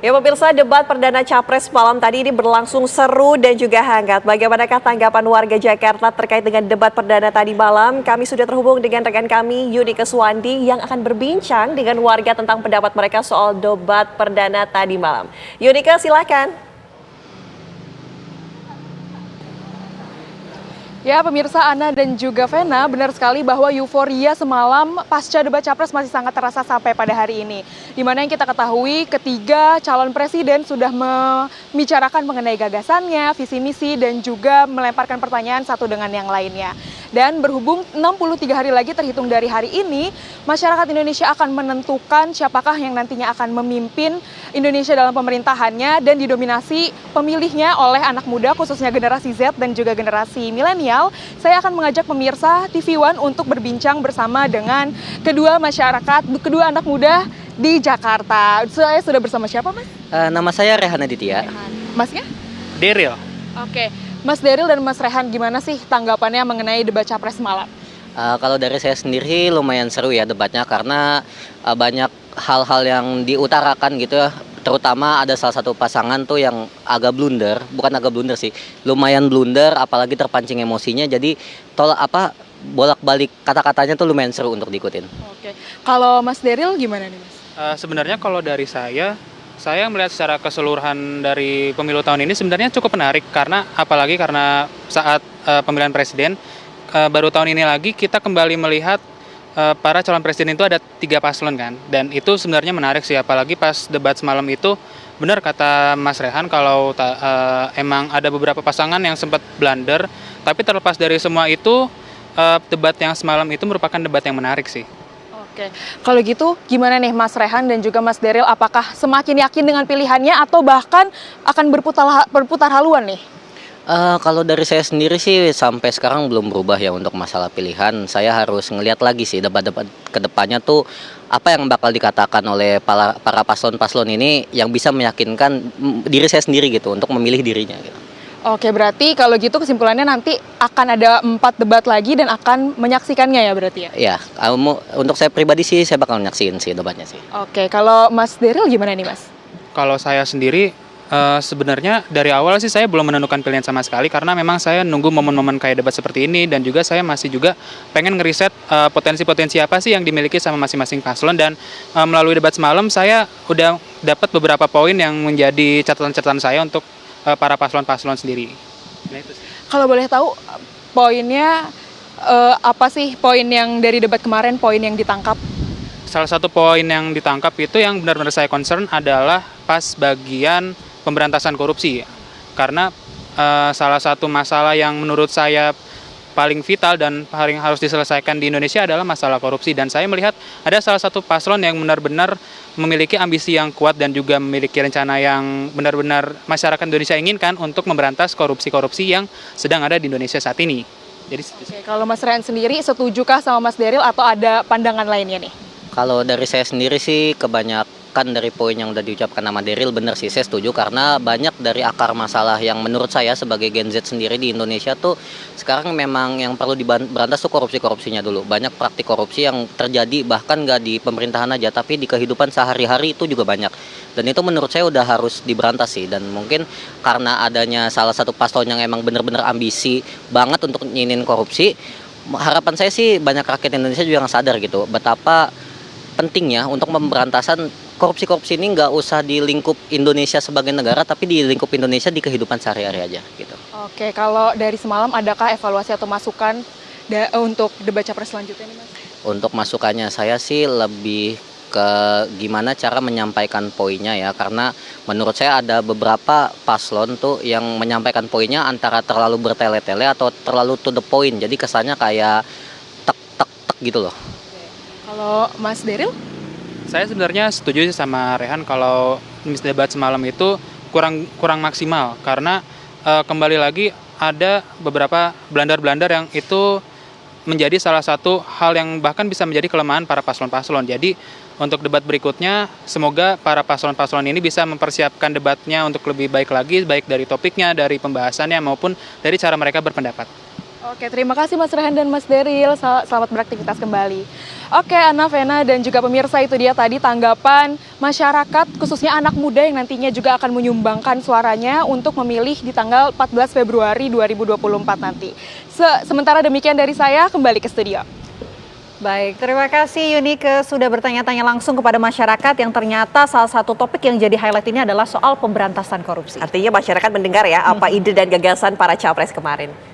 Ya pemirsa, debat perdana Capres malam tadi ini berlangsung seru dan juga hangat. Bagaimanakah tanggapan warga Jakarta terkait dengan debat perdana tadi malam? Kami sudah terhubung dengan rekan kami Yunike Suwandi yang akan berbincang dengan warga tentang pendapat mereka soal debat perdana tadi malam. Yunike, silakan. Ya pemirsa, Ana dan juga Vena, benar sekali bahwa euforia semalam pasca debat Capres masih sangat terasa sampai pada hari ini. Di mana yang kita ketahui ketiga calon presiden sudah membicarakan mengenai gagasannya, visi misi dan juga melemparkan pertanyaan satu dengan yang lainnya. Dan berhubung 63 hari lagi terhitung dari hari ini, masyarakat Indonesia akan menentukan siapakah yang nantinya akan memimpin Indonesia dalam pemerintahannya dan didominasi pemilihnya oleh anak muda khususnya generasi Z dan juga generasi milenial. Saya akan mengajak pemirsa TV One untuk berbincang bersama dengan kedua masyarakat, kedua anak muda di Jakarta. Saya sudah bersama siapa, Mas? Nama saya Rehan Aditya. Masnya? Daryl. Oke, Mas Daryl dan Mas Rehan, gimana sih tanggapannya mengenai debat Capres malam? Kalau dari saya sendiri lumayan seru ya debatnya karena banyak hal-hal yang diutarakan gitu ya. Terutama ada salah satu pasangan tuh yang agak blunder, bukan agak blunder sih, lumayan blunder, apalagi terpancing emosinya. Jadi bolak-balik kata-katanya tuh lumayan seru untuk diikutin. Oke, kalau Mas Daryl gimana nih, Mas? Sebenarnya kalau dari saya melihat secara keseluruhan dari pemilu tahun ini sebenarnya cukup menarik karena apalagi karena saat pemilihan presiden baru tahun ini lagi kita kembali melihat para calon presiden itu ada 3 paslon kan, dan itu sebenarnya menarik sih, apalagi pas debat semalam itu benar kata Mas Rehan kalau emang ada beberapa pasangan yang sempat blunder, tapi terlepas dari semua itu debat yang semalam itu merupakan debat yang menarik sih. Oke, kalau gitu gimana nih Mas Rehan dan juga Mas Daryl, apakah semakin yakin dengan pilihannya atau bahkan akan berputar haluan nih? Kalau dari saya sendiri sih sampai sekarang belum berubah ya untuk masalah pilihan. Saya harus ngelihat lagi sih debat-debat kedepannya tuh apa yang bakal dikatakan oleh para paslon-paslon ini yang bisa meyakinkan diri saya sendiri gitu untuk memilih dirinya gitu. Oke, berarti kalau gitu kesimpulannya nanti akan ada 4 debat lagi dan akan menyaksikannya ya berarti ya? Ya, untuk saya pribadi sih saya bakal nyaksiin sih debatnya sih. Oke, kalau Mas Daryl gimana nih, Mas? Kalau saya sendiri sebenarnya dari awal sih saya belum menentukan pilihan sama sekali karena memang saya nunggu momen-momen kayak debat seperti ini, dan juga saya masih juga pengen ngeriset potensi-potensi apa sih yang dimiliki sama masing-masing paslon, dan melalui debat semalam saya udah dapat beberapa poin yang menjadi catatan-catatan saya untuk para paslon-paslon sendiri. Nah, itu sih. Kalau boleh tahu poinnya apa sih poin yang dari debat kemarin, poin yang ditangkap? Salah satu poin yang ditangkap itu yang benar-benar saya concern adalah pas bagian pemberantasan korupsi. Karena salah satu masalah yang menurut saya paling vital dan paling harus diselesaikan di Indonesia adalah masalah korupsi. Dan saya melihat ada salah satu paslon yang benar-benar memiliki ambisi yang kuat dan juga memiliki rencana yang benar-benar masyarakat Indonesia inginkan untuk memberantas korupsi-korupsi yang sedang ada di Indonesia saat ini. Jadi, Oke, kalau Mas Rehan sendiri setujukah sama Mas Daryl atau ada pandangan lainnya nih? Kalau dari saya sendiri sih kebanyakan dari poin yang udah diucapkan sama Daryl benar sih, saya setuju karena banyak dari akar masalah yang menurut saya sebagai Gen Z sendiri di Indonesia tuh sekarang memang yang perlu diberantas tuh korupsinya dulu. Banyak praktik korupsi yang terjadi bahkan nggak di pemerintahan aja tapi di kehidupan sehari-hari itu juga banyak, dan itu menurut saya udah harus diberantas sih. Dan mungkin karena adanya salah satu paslon yang emang benar-benar ambisi banget untuk nyinin korupsi, harapan saya sih banyak rakyat Indonesia juga yang sadar gitu betapa pentingnya untuk pemberantasan korupsi ini nggak usah di lingkup Indonesia sebagai negara, tapi di lingkup Indonesia di kehidupan sehari-hari aja gitu. Oke, kalau dari semalam adakah evaluasi atau masukan untuk debat Capres selanjutnya nih, Mas? Untuk masukannya saya sih lebih ke gimana cara menyampaikan poinnya ya, karena menurut saya ada beberapa paslon tuh yang menyampaikan poinnya antara terlalu bertele-tele atau terlalu to the point, jadi kesannya kayak tek gitu loh. Kalau Mas Daryl? saya sebenarnya setuju sih sama Rehan kalau debat semalam itu kurang maksimal karena kembali lagi ada beberapa blunder-blunder yang itu menjadi salah satu hal yang bahkan bisa menjadi kelemahan para paslon-paslon. Jadi untuk debat berikutnya semoga para paslon-paslon ini bisa mempersiapkan debatnya untuk lebih baik lagi, baik dari topiknya, dari pembahasannya maupun dari cara mereka berpendapat. Oke, terima kasih Mas Rehan dan Mas Deril. Selamat beraktivitas kembali. Oke, Ana, Vena, dan juga pemirsa, itu dia tadi tanggapan masyarakat, khususnya anak muda yang nantinya juga akan menyumbangkan suaranya untuk memilih di tanggal 14 Februari 2024 nanti. Sementara demikian dari saya, kembali ke studio. Baik, terima kasih Yunike sudah bertanya-tanya langsung kepada masyarakat yang ternyata salah satu topik yang jadi highlight ini adalah soal pemberantasan korupsi. Artinya masyarakat mendengar ya apa ide dan gagasan para capres kemarin.